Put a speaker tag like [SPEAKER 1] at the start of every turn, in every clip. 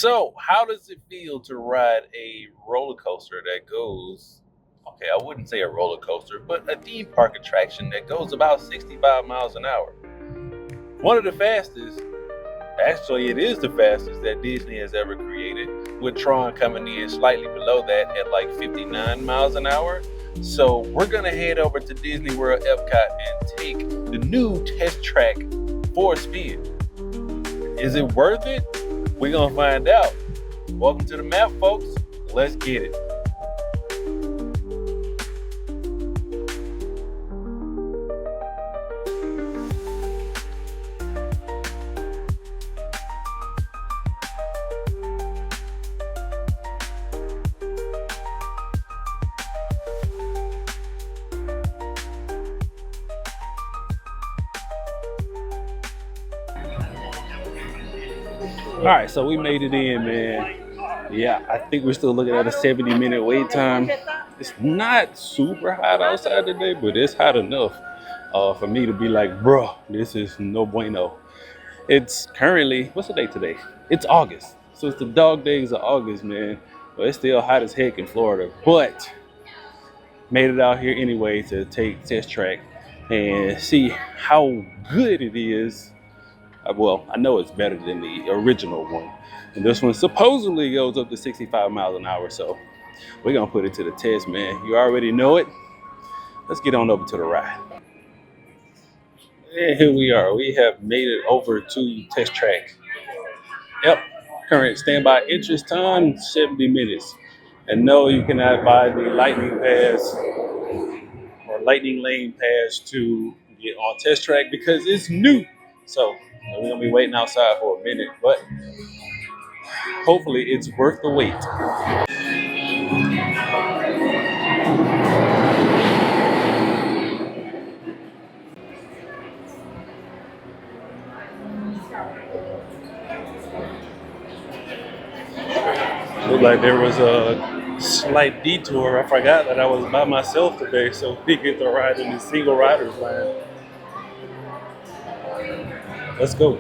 [SPEAKER 1] So, how does it feel to ride a roller coaster that goes, okay, I wouldn't say a roller coaster, but a theme park attraction that goes about 65 miles an hour? One of the fastest, actually, it is the fastest that Disney has ever created, with Tron coming in slightly below that at like 59 miles an hour. So, we're going to head over to Disney World Epcot and take the new test track for a spin. Is it worth it? We're going to find out. Welcome to the map, folks. Let's get it. All right, so we made it in, man. Yeah, I think we're still looking at a 70-minute wait time. It's not super hot outside today, but it's hot enough for me to be like, bro, this is no bueno. It's currently, what's the date today? It's August. So it's the dog days of August, man. But it's still hot as heck in Florida. But made it out here anyway to take test track and see how good it is. Well, I know it's better than the original one. And this one supposedly goes up to 65 miles an hour. So we're going to put it to the test, man. You already know it. Let's get on over to the ride. And here we are. We have made it over to test track. Yep. Current standby entrance time, 70 minutes. And no, you cannot buy the lightning pass or lightning lane pass to get on test track because it's new. So we're gonna be waiting outside for a minute, but hopefully it's worth the wait. Looked like there was a slight detour. I forgot that I was by myself today, so we get to ride in the single riders line. Let's go.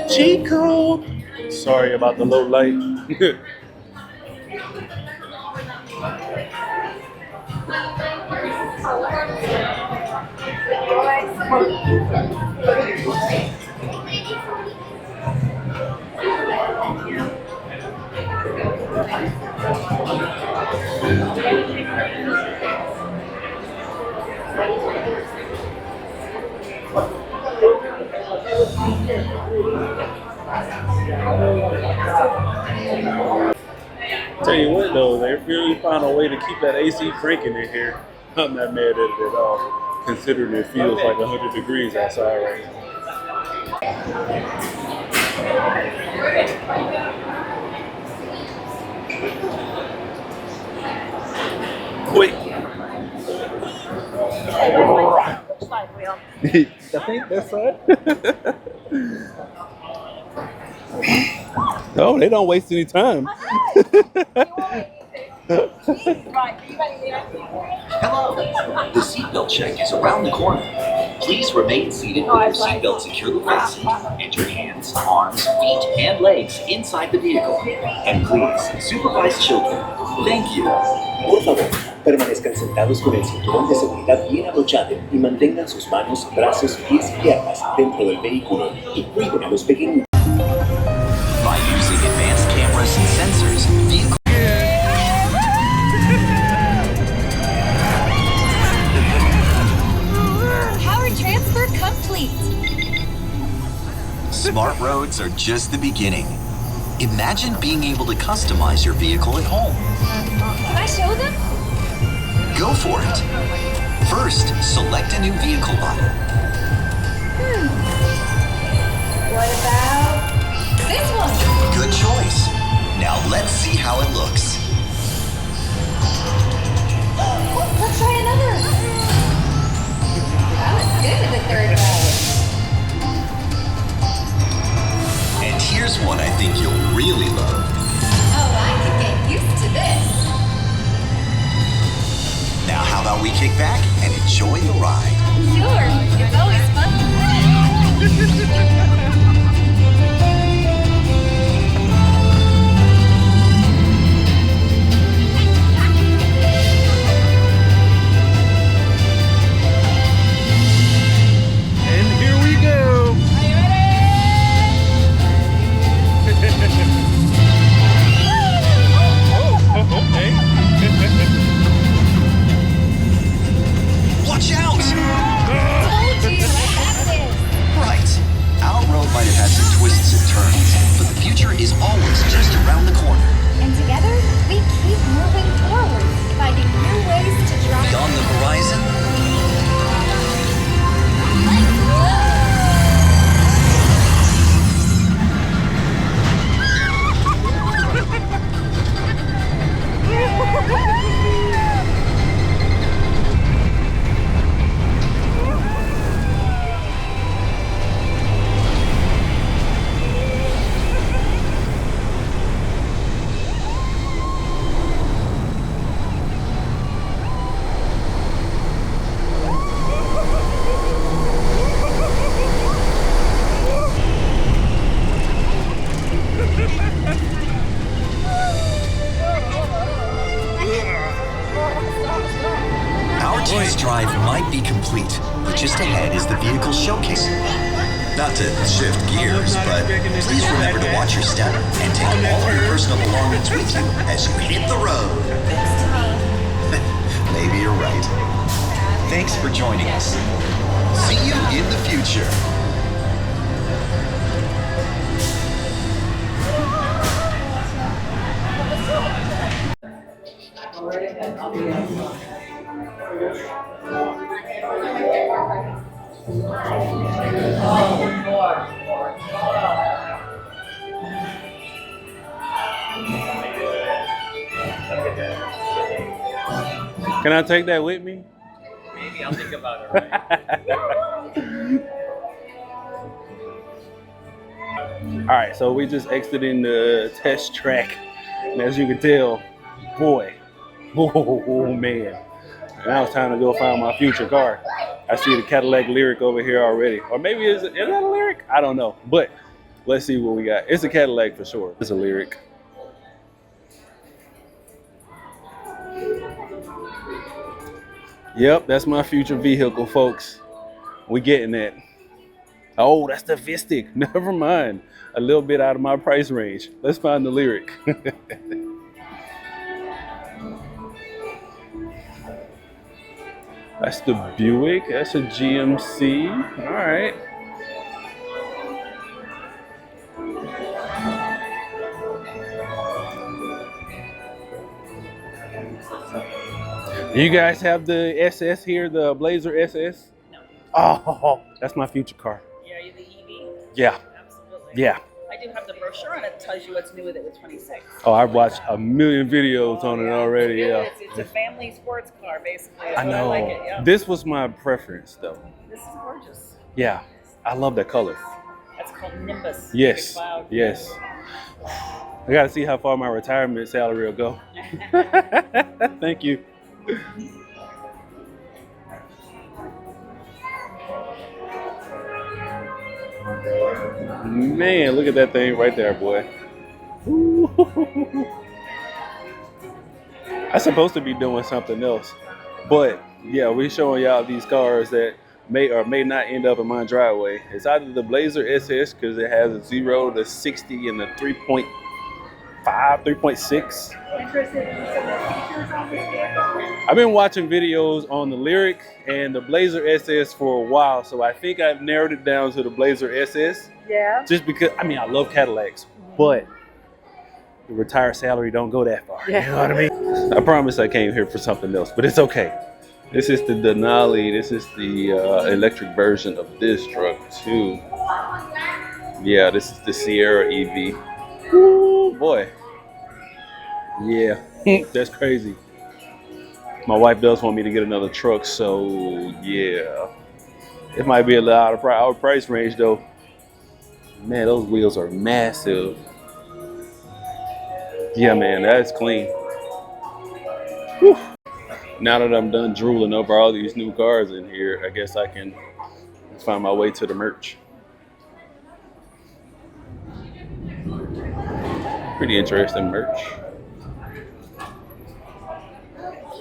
[SPEAKER 1] Chico! Sorry about the low light. Tell you what though, they really found a way to keep that AC cranking in here. I'm not mad at it at all, considering it feels like 100 degrees outside right now. Wait. I think that's right. No, they don't waste any time.
[SPEAKER 2] Hello. The seatbelt check is around the corner. Please remain seated with your seatbelt securely fastened and your hands, arms, feet, and legs inside the vehicle. And please, supervise children. Thank you.
[SPEAKER 3] Por favor, permanezcan sentados con el cinturón de seguridad bien abrochado y mantengan sus manos, brazos, pies y piernas dentro del vehículo y cuiden a los pequeños.
[SPEAKER 2] By using advanced cameras and sensors, vehicle
[SPEAKER 4] power transfer complete.
[SPEAKER 2] Smart roads are just the beginning. Imagine being able to customize your vehicle at home.
[SPEAKER 4] Can I show them?
[SPEAKER 2] Go for it. First, select a new vehicle model.
[SPEAKER 4] What about this one?
[SPEAKER 2] Good choice. Now let's see how it looks.
[SPEAKER 4] Let's try another. That was good with the third row.
[SPEAKER 2] And here's one I think you'll really love.
[SPEAKER 4] Oh, I could get used to this.
[SPEAKER 2] Now how about we kick back and enjoy the ride?
[SPEAKER 4] Sure, it's always fun.
[SPEAKER 1] And here we go.
[SPEAKER 4] Are you ready?
[SPEAKER 1] Oh, okay.
[SPEAKER 2] Watch out!
[SPEAKER 4] Told you, I got this.
[SPEAKER 2] Right. Our road might have had some twists and turns, but the future is always just around the corner.
[SPEAKER 4] And together, we keep moving forward, finding new ways to drive.
[SPEAKER 2] Beyond the horizon, our test drive might be complete, but just ahead is the vehicle showcase. Not to shift gears, but please remember to watch your step and take all of your personal belongings with you as you hit the road. Maybe you're right. Thanks for joining us. See you in the future.
[SPEAKER 1] Can I take that with me?
[SPEAKER 5] Maybe I'll think about it, right?
[SPEAKER 1] All right, so we just exited the test track, and as you can tell, boy, oh man, now it's time to go find my future car. I see the Cadillac Lyric over here already, or maybe is that a Lyric? I don't know, but let's see what we got. It's a Cadillac for sure. It's a Lyric. Yep, that's my future vehicle, folks. We getting that. Oh, that's the Vistic. Never mind. A little bit out of my price range. Let's find the Lyric. That's the Buick. That's a GMC. All right. You guys have the SS here, the Blazer SS?
[SPEAKER 5] No.
[SPEAKER 1] Oh, that's my future car.
[SPEAKER 5] Yeah, are you the EV?
[SPEAKER 1] Yeah,
[SPEAKER 5] Absolutely.
[SPEAKER 1] yeah.
[SPEAKER 5] I do have the brochure and it tells you what's new with it with 26.
[SPEAKER 1] Oh, I've watched a million videos on it already. Yeah.
[SPEAKER 5] It's a family sports car, basically.
[SPEAKER 1] I
[SPEAKER 5] So
[SPEAKER 1] know.
[SPEAKER 5] I like it, yeah.
[SPEAKER 1] This was my preference, though.
[SPEAKER 5] This is gorgeous.
[SPEAKER 1] Yeah, I love that color.
[SPEAKER 5] That's called Nimbus.
[SPEAKER 1] Yes,
[SPEAKER 5] The cloud.
[SPEAKER 1] yes. I got to see how far my retirement salary will go. Thank you. Man, look at that thing right there, boy. I'm supposed to be doing something else, but yeah, we're showing y'all these cars that may or may not end up in my driveway. It's either the Blazer SS because it has a 0 to 60 and a 3.5, 3.6.
[SPEAKER 5] Interested in some of the features on this vehicle?
[SPEAKER 1] I've been watching videos on the Lyric and the Blazer SS for a while, so I think I've narrowed it down to the Blazer SS.
[SPEAKER 5] Yeah.
[SPEAKER 1] Just because, I mean, I love Cadillacs, but the retired salary don't go that far.
[SPEAKER 5] Yeah.
[SPEAKER 1] You know what I mean? I promise I came here for something else, but it's okay. This is the Denali. This is the electric version of this truck too. Yeah, this is the Sierra EV. Ooh, boy. Yeah, that's crazy. My wife does want me to get another truck, so yeah. It might be a lot out of our price range though. Man, those wheels are massive. Yeah, man, that's clean. Whew. Now that I'm done drooling over all these new cars in here, I guess I can find my way to the merch. Pretty interesting merch.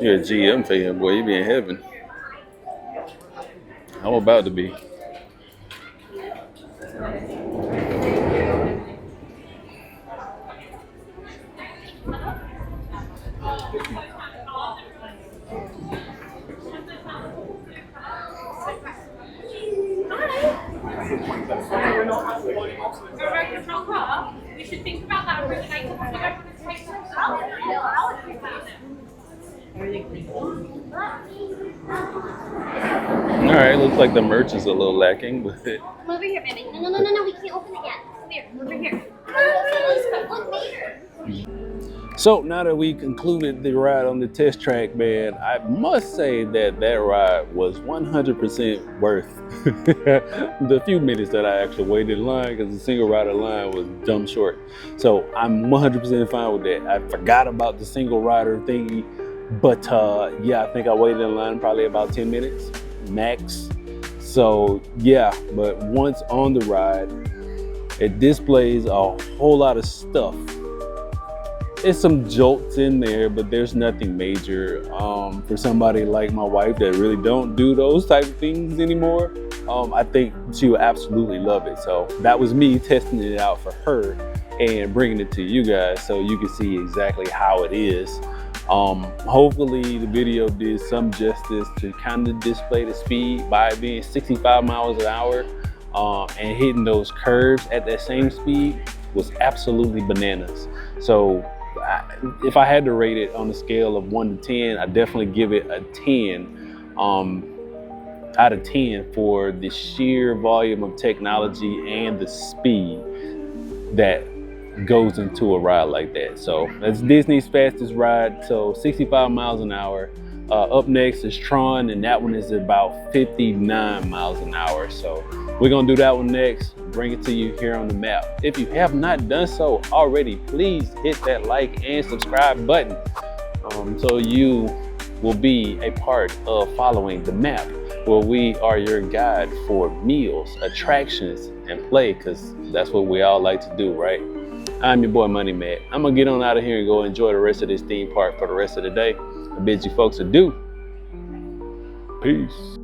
[SPEAKER 1] You're a GM fan, boy. You be in heaven. I'm about to be.
[SPEAKER 6] We should think about that for the night because we got to take some
[SPEAKER 1] All right, looks like the merch is a little lacking, but
[SPEAKER 4] Come over here, baby. No, we can't open it yet. Come here, over here. Look there.
[SPEAKER 1] so now that we concluded the ride on the test track, man, I must say that that ride was 100% worth the few minutes that I actually waited in line, because the single rider line was dumb short. So I'm 100% fine with that. I forgot about the single rider thingy, but yeah, I think I waited in line probably about 10 minutes max. So yeah, but once on the ride, it displays a whole lot of stuff. There's some jolts in there, but there's nothing major. For somebody like my wife that really don't do those type of things anymore, I think she would absolutely love it. So that was me testing it out for her and bringing it to you guys so you can see exactly how it is. Hopefully the video did some justice to kind of display the speed by being 65 miles an hour and hitting those curves at that same speed was absolutely bananas. So if I had to rate it on a scale of 1 to 10, I definitely give it a 10 out of 10 for the sheer volume of technology and the speed that goes into a ride like that. So that's Disney's fastest ride, so 65 miles an hour. Up next is Tron, and that one is about 59 miles an hour. So we're gonna do that one next, bring it to you here on the map. If you have not done so already, please hit that like and subscribe button so you will be a part of following the map, where we are your guide for meals, attractions, and play, because that's what we all like to do, right? I'm your boy Money Man. I'm gonna get on out of here and go enjoy the rest of this theme park for the rest of the day. I bid you folks adieu. Peace.